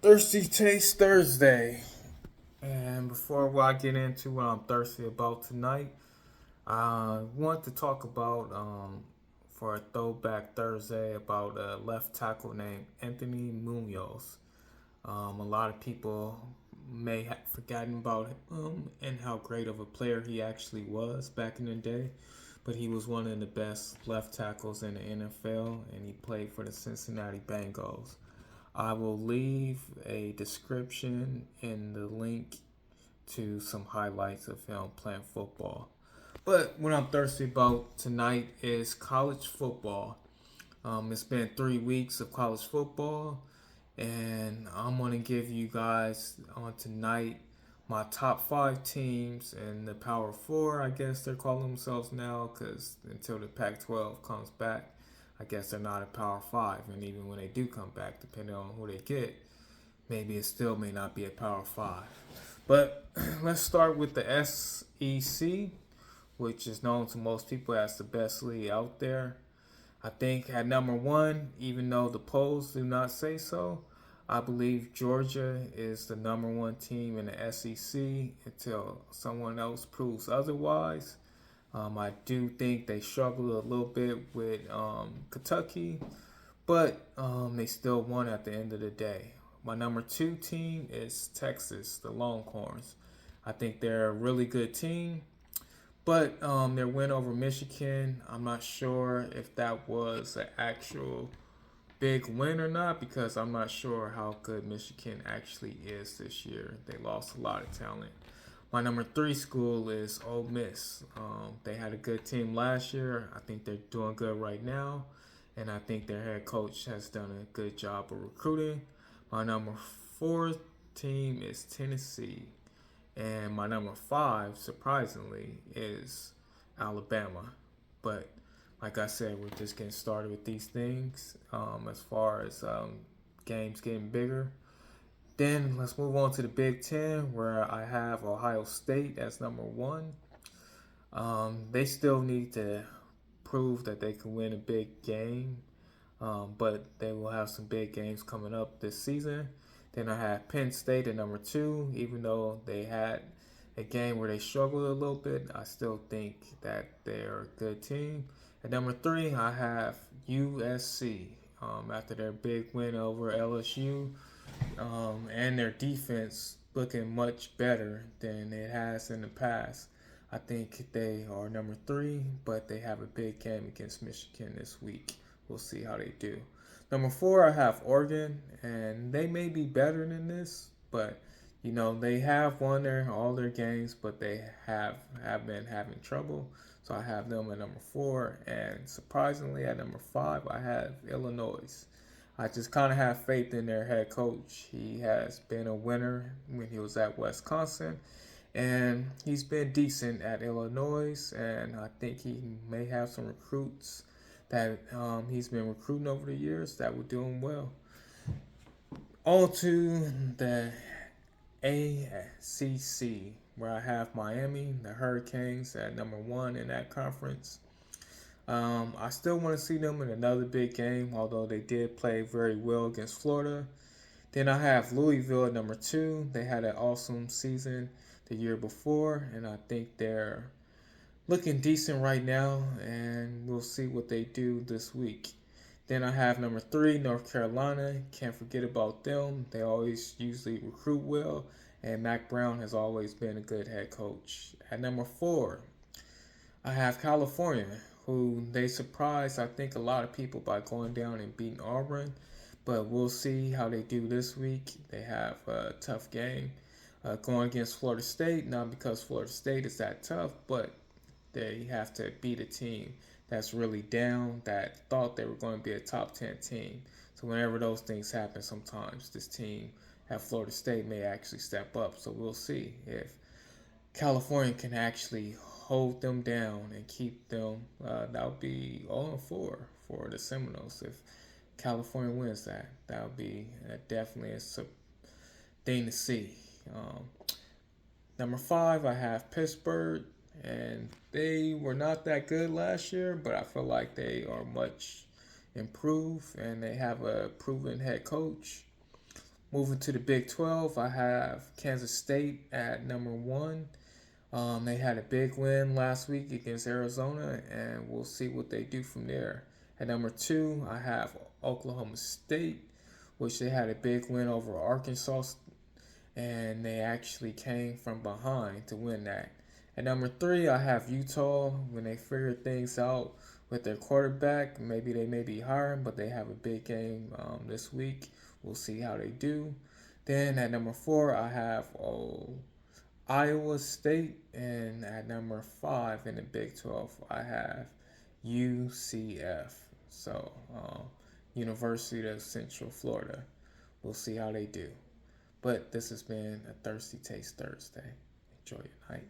Thirsty Taste Thursday. And before I get into what I'm thirsty about tonight, I want to talk about, for a throwback Thursday, about a left tackle named Anthony Munoz. A lot of people may have forgotten about him and how great of a player he actually was back in the day. But he was one of the best left tackles in the NFL, and he played for the Cincinnati Bengals. I will leave a description in the link to some highlights of him playing football. But what I'm thirsty about tonight is college football. It's been 3 weeks of college football, and I'm going to give you guys on tonight my top five teams in the Power Four, I guess they're calling themselves now, because until the Pac 12 comes back, I guess they're not a Power Five. And even when they do come back, depending on who they get, maybe it still may not be a Power Five. But let's start with the SEC, which is known to most people as the best league out there. I think at number one, even though the polls do not say so, I believe Georgia is the number one team in the SEC until someone else proves otherwise. I do think they struggled a little bit with Kentucky, but they still won at the end of the day. My number two team is Texas, the Longhorns. I think they're a really good team. But their win over Michigan, I'm not sure if that was an actual big win or not, because I'm not sure how good Michigan actually is this year. They lost a lot of talent. My number three school is Ole Miss. They had a good team last year. I think they're doing good right now. And I think their head coach has done a good job of recruiting. My number four team is Tennessee. And my number five, surprisingly, is Alabama. But like I said, we're just getting started with these things as far as games getting bigger. Then let's move on to the Big Ten, where I have Ohio State as number one. They still need to prove that they can win a big game, but they will have some big games coming up this season. Then I have Penn State at number two, even though they had a game where they struggled a little bit. I still think that they're a good team. At number three, I have USC. After their big win over LSU, and their defense looking much better than it has in the past. I think they are number three, but they have a big game against Michigan this week. We'll see how they do. Number four, I have Oregon, and they may be better than this, but they have won all their games, but they have been having trouble. So I have them at number four, and surprisingly, at number five, I have Illinois. I just kind of have faith in their head coach. He has been a winner when he was at Wisconsin, and he's been decent at Illinois. And I think he may have some recruits that he's been recruiting over the years that will do him well. On to the ACC, where I have Miami, the Hurricanes, at number one in that conference. I still want to see them in another big game, although they did play very well against Florida. Then I have Louisville at number two. They had an awesome season the year before, and I think they're looking decent right now, and we'll see what they do this week. Then I have number three, North Carolina. Can't forget about them. They always usually recruit well, and Mac Brown has always been a good head coach. At number four, I have California, who they surprised, I think, a lot of people by going down and beating Auburn. But we'll see how they do this week. They have a tough game going against Florida State, not because Florida State is that tough, but they have to beat a team that's really down, that thought they were going to be a top 10 team. So whenever those things happen, sometimes this team at Florida State may actually step up. So we'll see if California can actually hold them down and keep them. That would be 0-4 for the Seminoles. If California wins that, that would be definitely a thing to see. Um, Number five, I have Pittsburgh, and they were not that good last year, but I feel like they are much improved, and they have a proven head coach. Moving to the Big 12, I have Kansas State at number one. They had a big win last week against Arizona, and we'll see what they do from there. At number two, I have Oklahoma State, which they had a big win over Arkansas, and they actually came from behind to win that. At number three, I have Utah. When they figure things out with their quarterback, maybe they may be hiring, but they have a big game this week. We'll see how they do. Then at number four, I have Iowa State, and at number five in the Big 12, I have UCF. So, University of Central Florida. We'll see how they do. But this has been a Thirsty Taste Thursday. Enjoy your night.